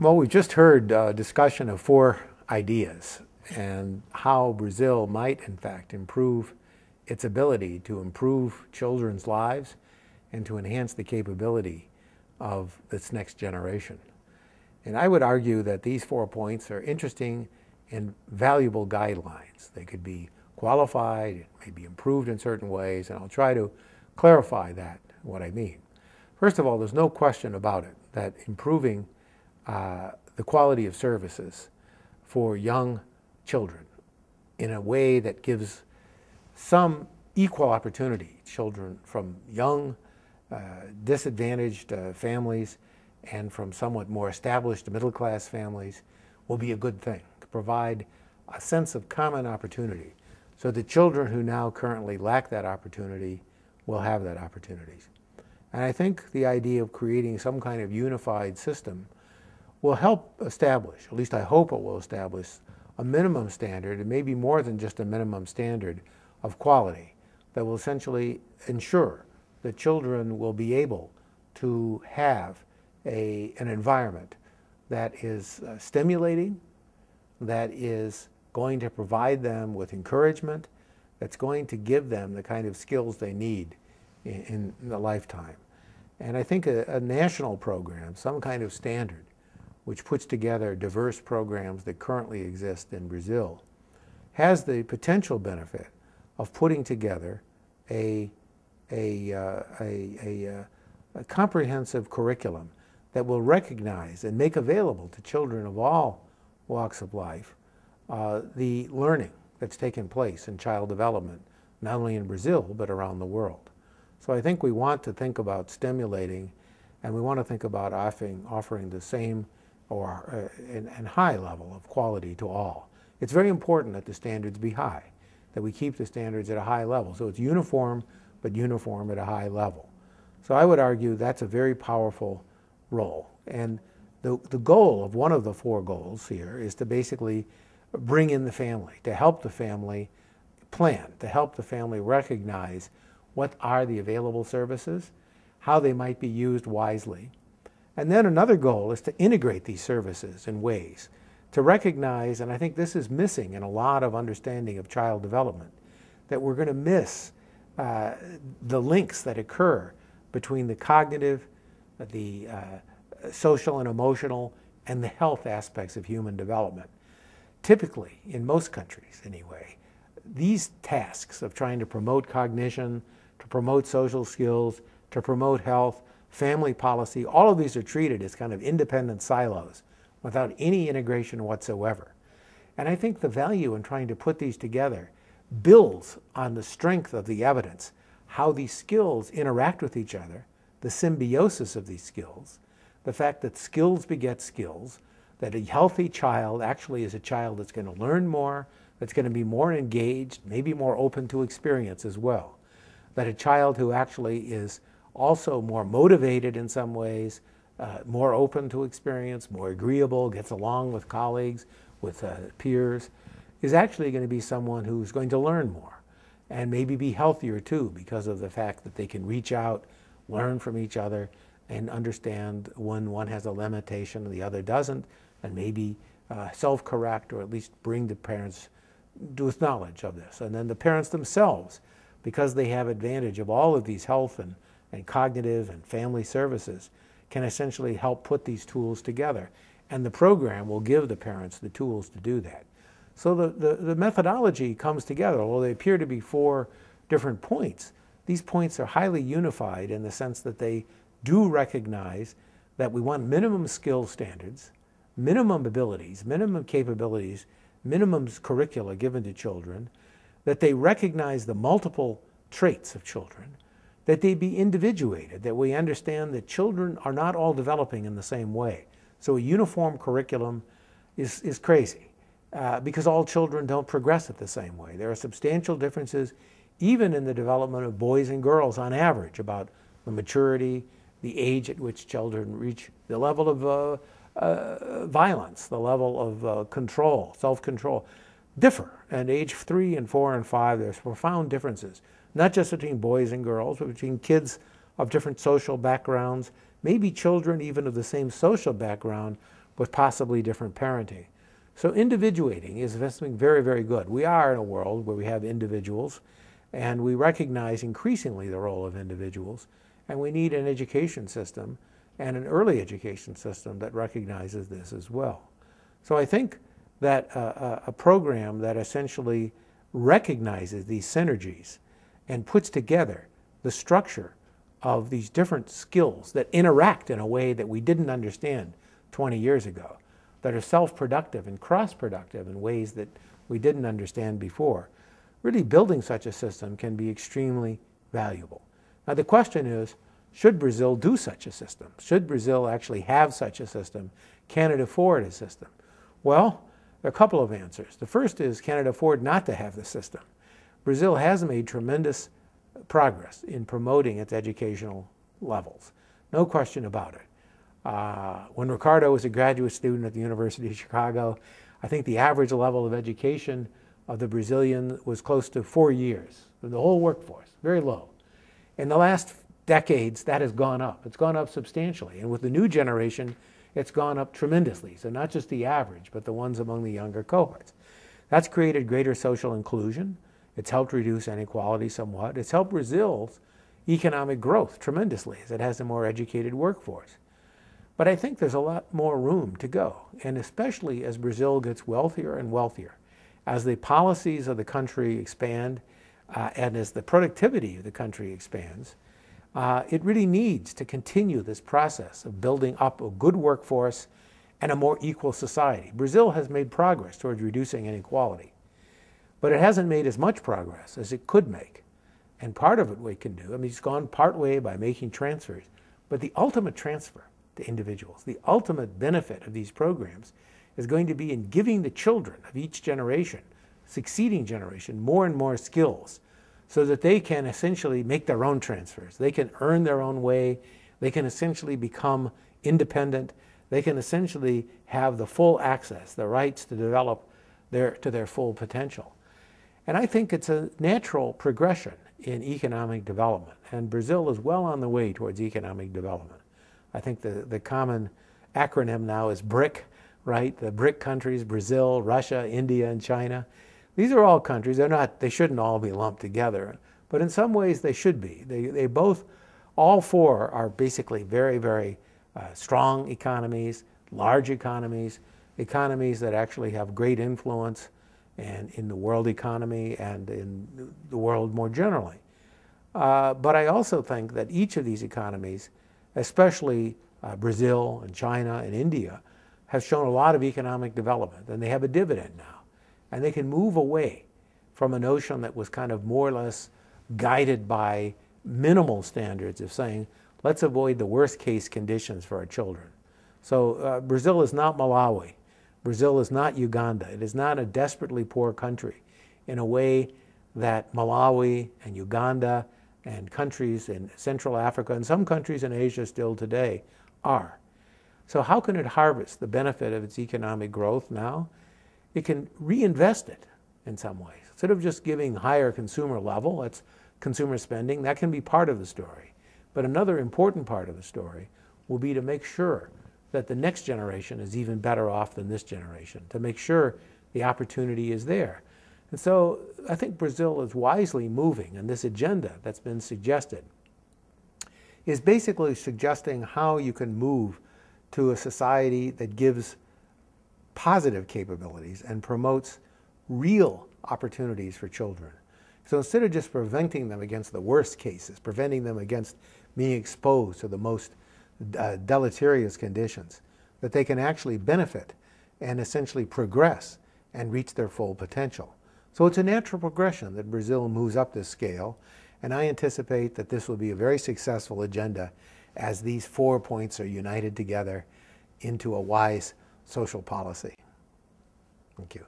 Well, we've just heard a discussion of 4 ideas and how Brazil might, in fact, improve its ability to improve children's lives and to enhance the capability of its next generation. And I would argue that these 4 points are interesting and valuable guidelines. They could be qualified, maybe improved in certain ways, and I'll try to clarify that, what I mean. First of all, there's no question about it that improving the quality of services for young children in a way that gives some equal opportunity, children from young, disadvantaged families and from somewhat more established middle-class families will be a good thing, to provide a sense of common opportunity so the children who now currently lack that opportunity will have that opportunity. And I think the idea of creating some kind of unified system will help establish, at least I hope it will establish, a minimum standard, and maybe more than just a minimum standard of quality, that will essentially ensure that children will be able to have an environment that is stimulating, that is going to provide them with encouragement, that's going to give them the kind of skills they need in a lifetime. And I think a national program, some kind of standard, which puts together diverse programs that currently exist in Brazil, has the potential benefit of putting together a comprehensive curriculum that will recognize and make available to children of all walks of life the learning that's taken place in child development, not only in Brazil, but around the world. So I think we want to think about stimulating, and we want to think about offering the same and high level of quality to all. It's very important that the standards be high, that we keep the standards at a high level. So it's uniform, but uniform at a high level. So I would argue that's a very powerful role. And the goal of one of the 4 goals here is to basically bring in the family, to help the family plan, to help the family recognize what are the available services, how they might be used wisely. And then another goal is to integrate these services in ways to recognize, and I think this is missing in a lot of understanding of child development, that we're going to miss the links that occur between the cognitive, the social and emotional, and the health aspects of human development. Typically, in most countries anyway, these tasks of trying to promote cognition, to promote social skills, to promote health, family policy, all of these are treated as kind of independent silos without any integration whatsoever. And I think the value in trying to put these together builds on the strength of the evidence, how these skills interact with each other, the symbiosis of these skills, the fact that skills beget skills, that a healthy child actually is a child that's going to learn more, that's going to be more engaged, maybe more open to experience as well, that a child who actually is also more motivated in some ways, more open to experience, more agreeable, gets along with colleagues, with peers, is actually going to be someone who's going to learn more and maybe be healthier too, because of the fact that they can reach out, learn from each other, and understand when one has a limitation and the other doesn't, and maybe self-correct or at least bring the parents with knowledge of this. And then the parents themselves, because they have advantage of all of these health and cognitive and family services, can essentially help put these tools together. And the program will give the parents the tools to do that. So the methodology comes together. Although they appear to be 4 different points, these points are highly unified in the sense that they do recognize that we want minimum skill standards, minimum abilities, minimum capabilities, minimum curricula given to children, that they recognize the multiple traits of children, that they be individuated, that we understand that children are not all developing in the same way. So a uniform curriculum is crazy because all children don't progress at the same way. There are substantial differences even in the development of boys and girls on average about the maturity, the age at which children reach the level of violence, the level of control, self-control, differ. And age 3 and 4 and 5, there's profound differences, not just between boys and girls, but between kids of different social backgrounds, maybe children even of the same social background with possibly different parenting. So individuating is something very, very good. We are in a world where we have individuals, and we recognize increasingly the role of individuals, and we need an education system and an early education system that recognizes this as well. So I think that a program that essentially recognizes these synergies and puts together the structure of these different skills that interact in a way that we didn't understand 20 years ago, that are self-productive and cross-productive in ways that we didn't understand before. Really building such a system can be extremely valuable. Now the question is, should Brazil do such a system? Should Brazil actually have such a system? Can it afford a system? Well, there are a couple of answers. The first is, can it afford not to have the system? Brazil has made tremendous progress in promoting its educational levels. No question about it. When Ricardo was a graduate student at the University of Chicago, I think the average level of education of the Brazilian was close to 4 years, the whole workforce, very low. In the last decades, that has gone up. It's gone up substantially. And with the new generation, it's gone up tremendously. So not just the average, but the ones among the younger cohorts. That's created greater social inclusion. It's helped reduce inequality somewhat. It's helped Brazil's economic growth tremendously as it has a more educated workforce. But I think there's a lot more room to go, and especially as Brazil gets wealthier and wealthier, as the policies of the country expand, and as the productivity of the country expands, it really needs to continue this process of building up a good workforce and a more equal society. Brazil has made progress towards reducing inequality, but it hasn't made as much progress as it could make. And part of it we can do, I mean, it's gone part way by making transfers, but the ultimate transfer to individuals, the ultimate benefit of these programs is going to be in giving the children of each generation, succeeding generation, more and more skills so that they can essentially make their own transfers. They can earn their own way. They can essentially become independent. They can essentially have the full access, the rights to develop to their full potential. And I think it's a natural progression in economic development. And Brazil is well on the way towards economic development. I think the common acronym now is BRIC, right? The BRIC countries, Brazil, Russia, India, and China. These are all countries. They shouldn't all be lumped together, but in some ways they should be. They both, all four are basically very, very strong economies, large economies, economies that actually have great influence and in the world economy and in the world more generally. But I also think that each of these economies, especially Brazil and China and India, have shown a lot of economic development, and they have a dividend now. And they can move away from a notion that was kind of more or less guided by minimal standards of saying, let's avoid the worst case conditions for our children. So Brazil is not Malawi. Brazil is not Uganda. It is not a desperately poor country in a way that Malawi and Uganda and countries in Central Africa and some countries in Asia still today are. So how can it harvest the benefit of its economic growth now? It can reinvest it in some ways. Instead of just giving higher consumer level, that's consumer spending, that can be part of the story. But another important part of the story will be to make sure that the next generation is even better off than this generation, to make sure the opportunity is there. And so I think Brazil is wisely moving, and this agenda that's been suggested is basically suggesting how you can move to a society that gives positive capabilities and promotes real opportunities for children. So instead of just preventing them against the worst cases, preventing them against being exposed to the most deleterious conditions, that they can actually benefit and essentially progress and reach their full potential. So it's a natural progression that Brazil moves up this scale, and I anticipate that this will be a very successful agenda as these 4 points are united together into a wise social policy. Thank you.